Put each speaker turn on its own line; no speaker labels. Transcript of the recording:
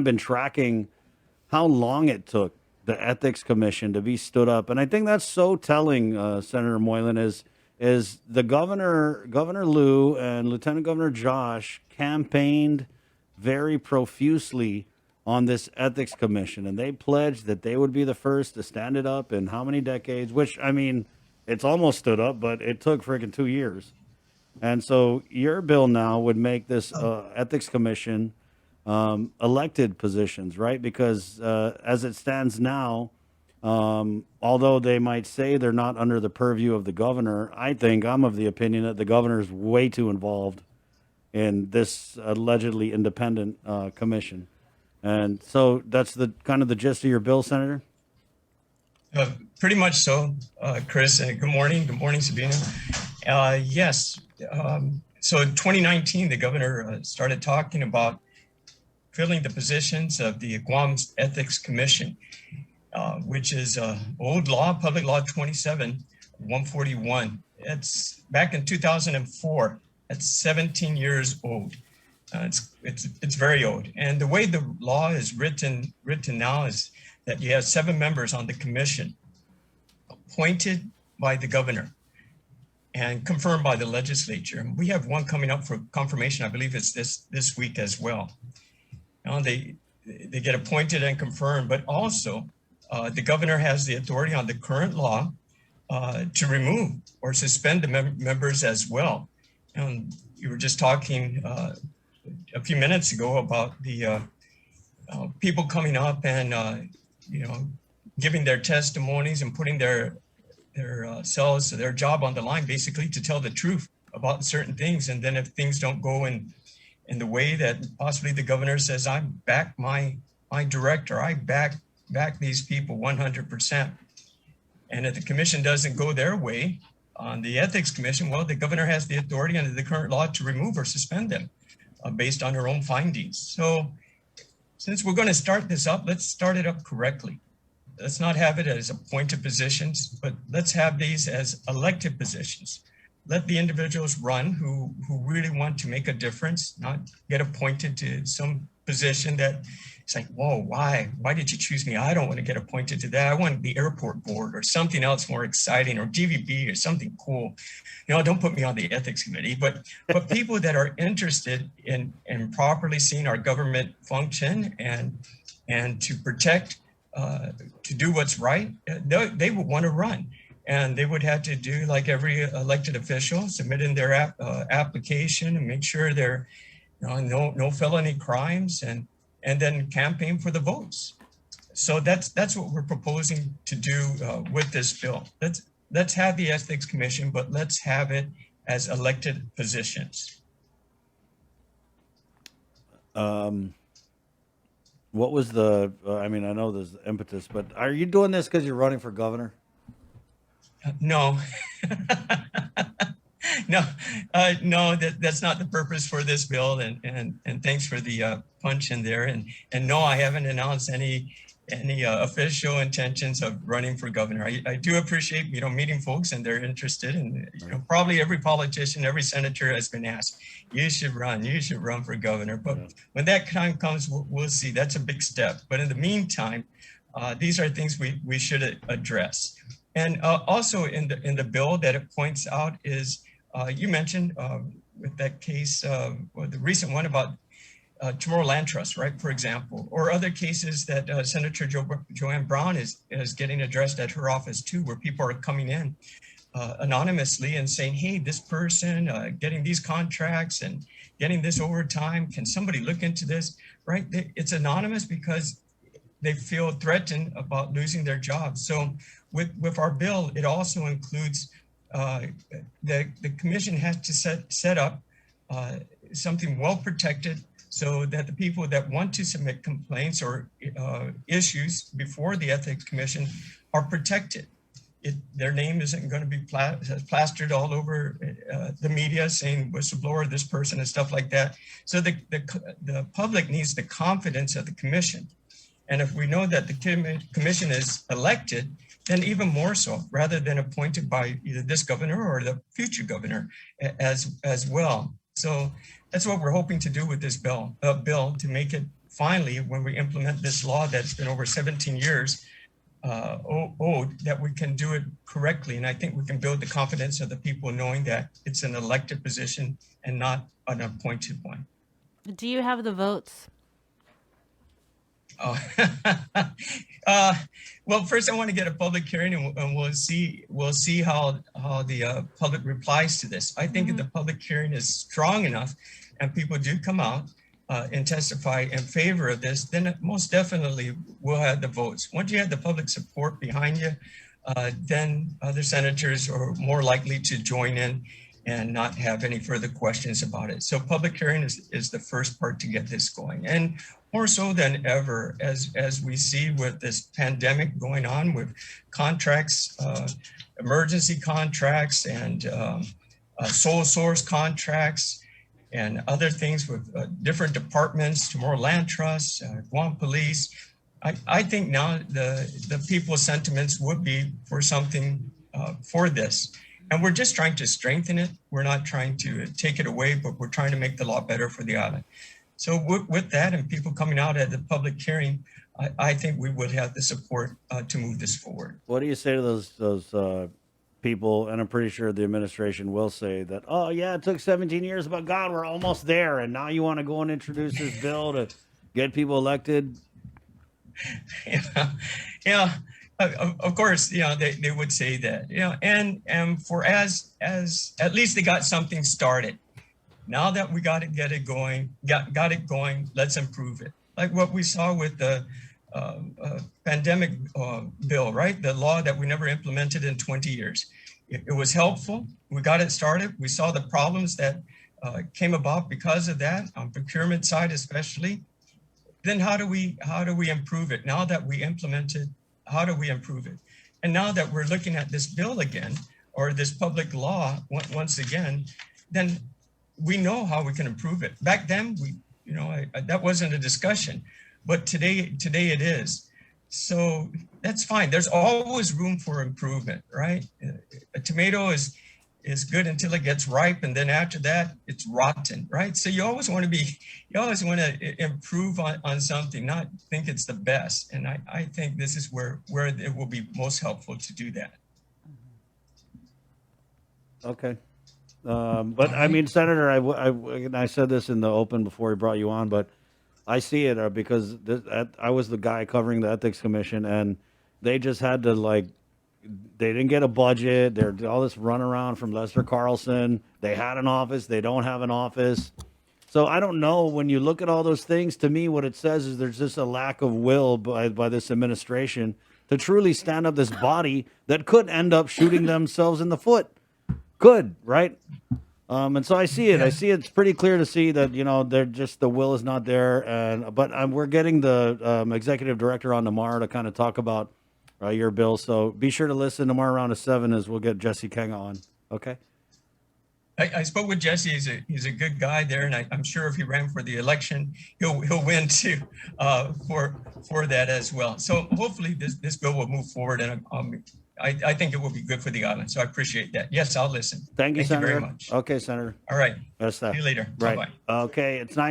been tracking how long it took the ethics commission to be stood up, and I think that's so telling. Senator Moylan is the Governor Lou and Lieutenant Governor Josh campaigned very profusely on this ethics commission, and they pledged that they would be the first to stand it up in how many decades? Which I mean, it's almost stood up, but it took freaking 2 years. And so your bill now would make this ethics commission elected positions, right? Because as it stands now, although they might say they're not under the purview of the governor, I think I'm of the opinion that the governor is way too involved in this allegedly independent commission. And so that's the kind of the gist of your bill, Senator.
Pretty much so, Chris. And good morning. Good morning, Sabina. Yes. So in 2019, the governor started talking about filling the positions of the Guam's Ethics Commission, which is old law, Public Law 27-141. It's back in 2004. That's 17 years old. It's very old. And the way the law is written now is that you have 7 members on the commission appointed by the governor and confirmed by the legislature. And we have one coming up for confirmation. I believe it's this week as well. Now they get appointed and confirmed, but also the governor has the authority on the current law to remove or suspend the members as well. And you were just talking a few minutes ago about the people coming up and giving their testimonies and putting their selves, their job on the line, basically to tell the truth about certain things. And then if things don't go in the way that possibly the governor says, I back my director, I back these people 100%. And if the commission doesn't go their way on the ethics commission, well, the governor has the authority under the current law to remove or suspend them based on her own findings. So since we're going to start this up, let's start it up correctly. Let's not have it as appointed positions, but let's have these as elected positions. Let the individuals run who really want to make a difference, not get appointed to some position that it's like, whoa, why did you choose me? I don't want to get appointed to that. I want the airport board or something else more exciting, or GVB or something cool. Don't put me on the ethics committee, but people that are interested in properly seeing our government function and to protect, to do what's right, they would want to run. And they would have to do like every elected official, submit in their application and make sure there no felony crimes, and then campaign for the votes. So that's what we're proposing to do with this bill. Let's have the ethics commission, but let's have it as elected positions.
What was the? I mean, I know there's the impetus, but are you doing this because you're running for governor?
No, no, that's not the purpose for this bill. And thanks for the punch in there. And no, I haven't announced any official intentions of running for governor. I do appreciate meeting folks and they're interested, and probably every politician, every senator has been asked, you should run for governor. But when that time comes, we'll see. That's a big step. But in the meantime, these are things we should address. And also in the bill that it points out is, you mentioned with that case, the recent one about Chamorro Land Trust, right, for example, or other cases that Senator Joanne Brown is getting addressed at her office too, where people are coming in anonymously and saying, hey, this person getting these contracts and getting this overtime, can somebody look into this, right? It's anonymous because they feel threatened about losing their jobs. So with our bill, it also includes the commission has to set up something well protected so that the people that want to submit complaints or issues before the ethics commission are protected. Their name isn't going to be plastered all over the media saying whistleblower, this person and stuff like that. So the public needs the confidence of the commission. And if we know that the commission is elected, then even more so, rather than appointed by either this governor or the future governor as well. So that's what we're hoping to do with this bill to make it finally, when we implement this law that's been over 17 years old, that we can do it correctly. And I think we can build the confidence of the people knowing that it's an elected position and not an appointed one.
Do you have the votes?
Oh. Well, first I want to get a public hearing, and we'll see how the public replies to this. I think if the public hearing is strong enough and people do come out and testify in favor of this, then most definitely we'll have the votes. Once you have the public support behind you, then other senators are more likely to join in and not have any further questions about it. So public hearing is the first part to get this going. And more so than ever, as we see with this pandemic going on with contracts, emergency contracts and sole source contracts and other things with different departments, tomorrow land trusts, Guam police. I think now the people's sentiments would be for something for this. And we're just trying to strengthen it. We're not trying to take it away, but we're trying to make the law better for the island. So with that and people coming out at the public hearing, I think we would have the support to move this forward.
What do you say to those people? And I'm pretty sure the administration will say that, oh, yeah, it took 17 years, but God, we're almost there. And now you want to go and introduce this bill to get people elected?
Yeah. Of course, they would say that, and for as at least they got something started. Now that we got it going, let's improve it. Like what we saw with the pandemic bill, right? The law that we never implemented in 20 years. It was helpful. We got it started. We saw the problems that came about because of that on procurement side, especially. Then how do we improve it? Now that we implemented, how do we improve it? And now that we're looking at this bill again, or this public law once again, then we know how we can improve it. Back then, that wasn't a discussion, but today it is. So that's fine. There's always room for improvement, right? A tomato is good until it gets ripe, and then after that, it's rotten, right? So you always want to improve on something, not think it's the best. And I think this is where it will be most helpful to do that.
Okay. But I mean, Senator, I said this in the open before we brought you on, but I see it because I was the guy covering the Ethics Commission, and they just had to they didn't get a budget. They're all this runaround from Lester Carlson. They had an office. They don't have an office. So I don't know. When you look at all those things, to me, what it says is there's just a lack of will by this administration to truly stand up this body that could end up shooting themselves in the foot. Could, right? And so I see it. I see it's pretty clear to see that, they're just, the will is not there. But we're getting the executive director on tomorrow to kind of talk about your bill. So be sure to listen tomorrow around 7 as we'll get Jesse Kenga on. Okay.
I spoke with Jesse. He's a good guy there, and I'm sure if he ran for the election, he'll win too for that as well. So hopefully this bill will move forward, and I think it will be good for the island. So I appreciate that. Yes, I'll listen.
Thank you, Senator.
Very much.
Okay, Senator.
All right.
That's that.
See you later.
Right.
Bye-bye.
Okay, it's 9.